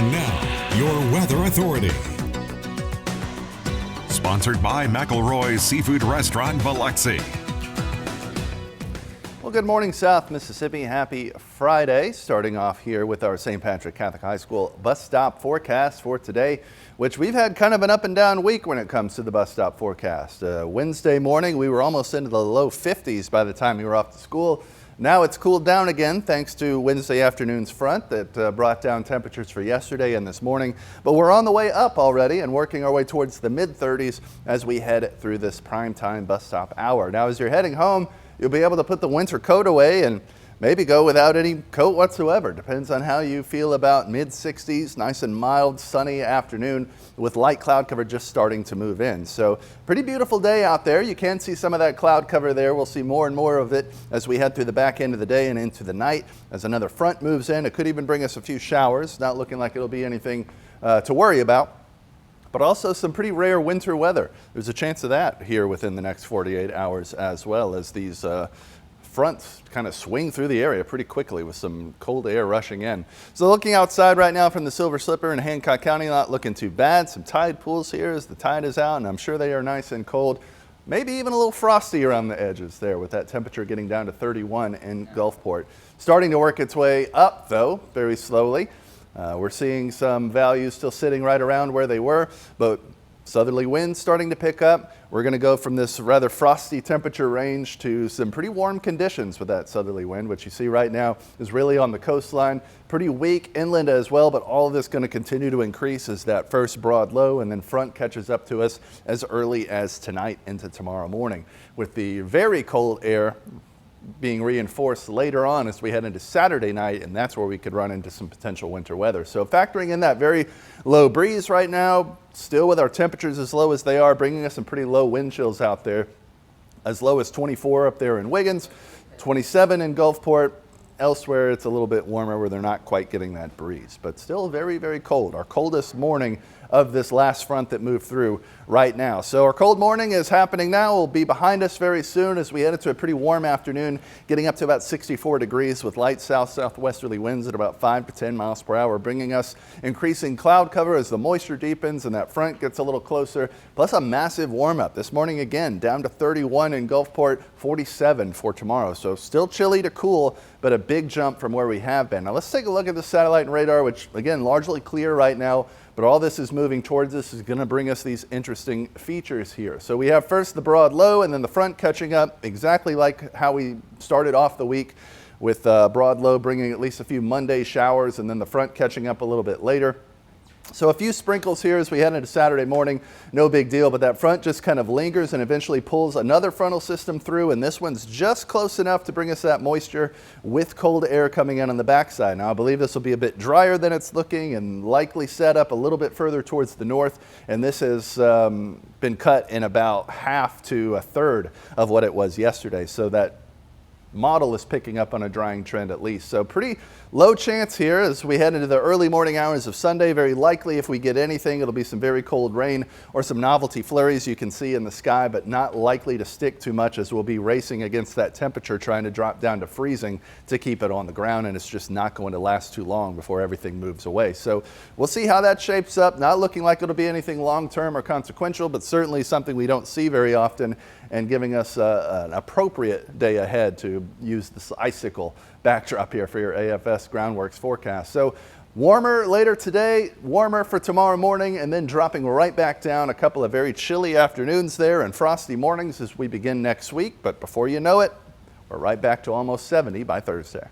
And now, your weather authority. Sponsored by McElroy's Seafood Restaurant, Biloxi. Well, good morning, South Mississippi. Happy Friday. Starting off here with our St. Patrick Catholic High School bus stop forecast for today, which we've had kind of an up and down week when it comes to the bus stop forecast. Wednesday morning, we were almost into the low 50s by the time we were off to school. Now it's cooled down again thanks to Wednesday afternoon's front that brought down temperatures for yesterday and this morning. But we're on the way up already and working our way towards the mid-30s as we head through this primetime bus stop hour. Now, as you're heading home, you'll be able to put the winter coat away and maybe go without any coat whatsoever. Depends on how you feel about mid-60s, nice and mild, sunny afternoon with light cloud cover just starting to move in. So pretty beautiful day out there. You can see some of that cloud cover there. We'll see more and more of it as we head through the back end of the day and into the night. As another front moves in, it could even bring us a few showers. Not looking like it'll be anything to worry about. But also some pretty rare winter weather. There's a chance of that here within the next 48 hours as well, as these fronts kind of swing through the area pretty quickly with some cold air rushing in. So looking outside right now from the Silver Slipper in Hancock County, not looking too bad. Some tide pools here as the tide is out, and I'm sure they are nice and cold. Maybe even a little frosty around the edges there with that temperature getting down to 31 in Gulfport. Starting to work its way up though, very slowly. We're seeing some values still sitting right around where they were, but southerly winds starting to pick up. We're going to go from this rather frosty temperature range to some pretty warm conditions with that southerly wind, which you see right now is really on the coastline. Pretty weak inland as well, but all of this going to continue to increase as that first broad low and then front catches up to us as early as tonight into tomorrow morning, with the very cold air being reinforced later on as we head into Saturday night, and that's where we could run into some potential winter weather. So factoring in that very low breeze right now, still with our temperatures as low as they are, bringing us some pretty low wind chills out there, as low as 24 up there in Wiggins, 27 in Gulfport. Elsewhere, it's a little bit warmer where they're not quite getting that breeze, but still very, very cold. Our coldest morning of this last front that moved through right now. So our cold morning is happening now. Will be behind us very soon as we head into a pretty warm afternoon, getting up to about 64 degrees with light south-southwesterly winds at about 5 to 10 miles per hour, bringing us increasing cloud cover as the moisture deepens and that front gets a little closer, plus a massive warm up. This morning again, down to 31 in Gulfport, 47 for tomorrow. So still chilly to cool, but a big jump from where we have been. Now let's take a look at the satellite and radar, which again, largely clear right now. But all this is moving towards us is going to bring us these interesting features here. So we have first the broad low and then the front catching up exactly like how we started off the week, with broad low bringing at least a few Monday showers and then the front catching up a little bit later. So a few sprinkles here as we head into Saturday morning, no big deal, but that front just kind of lingers and eventually pulls another frontal system through, and this one's just close enough to bring us that moisture with cold air coming in on the backside. Now I believe this will be a bit drier than it's looking and likely set up a little bit further towards the north, and this has been cut in about half to a third of what it was yesterday, so that model is picking up on a drying trend at least. So pretty low chance here as we head into the early morning hours of Sunday. Very likely if we get anything, it'll be some very cold rain or some novelty flurries you can see in the sky, but not likely to stick too much as we'll be racing against that temperature, trying to drop down to freezing to keep it on the ground, and it's just not going to last too long before everything moves away. So we'll see how that shapes up. Not looking like it'll be anything long-term or consequential, but certainly something we don't see very often, and giving us an appropriate day ahead to use this icicle backdrop here for your AFS Groundworks forecast. So warmer later today, warmer for tomorrow morning, and then dropping right back down. A couple of very chilly afternoons there and frosty mornings as we begin next week. But before you know it, we're right back to almost 70 by Thursday.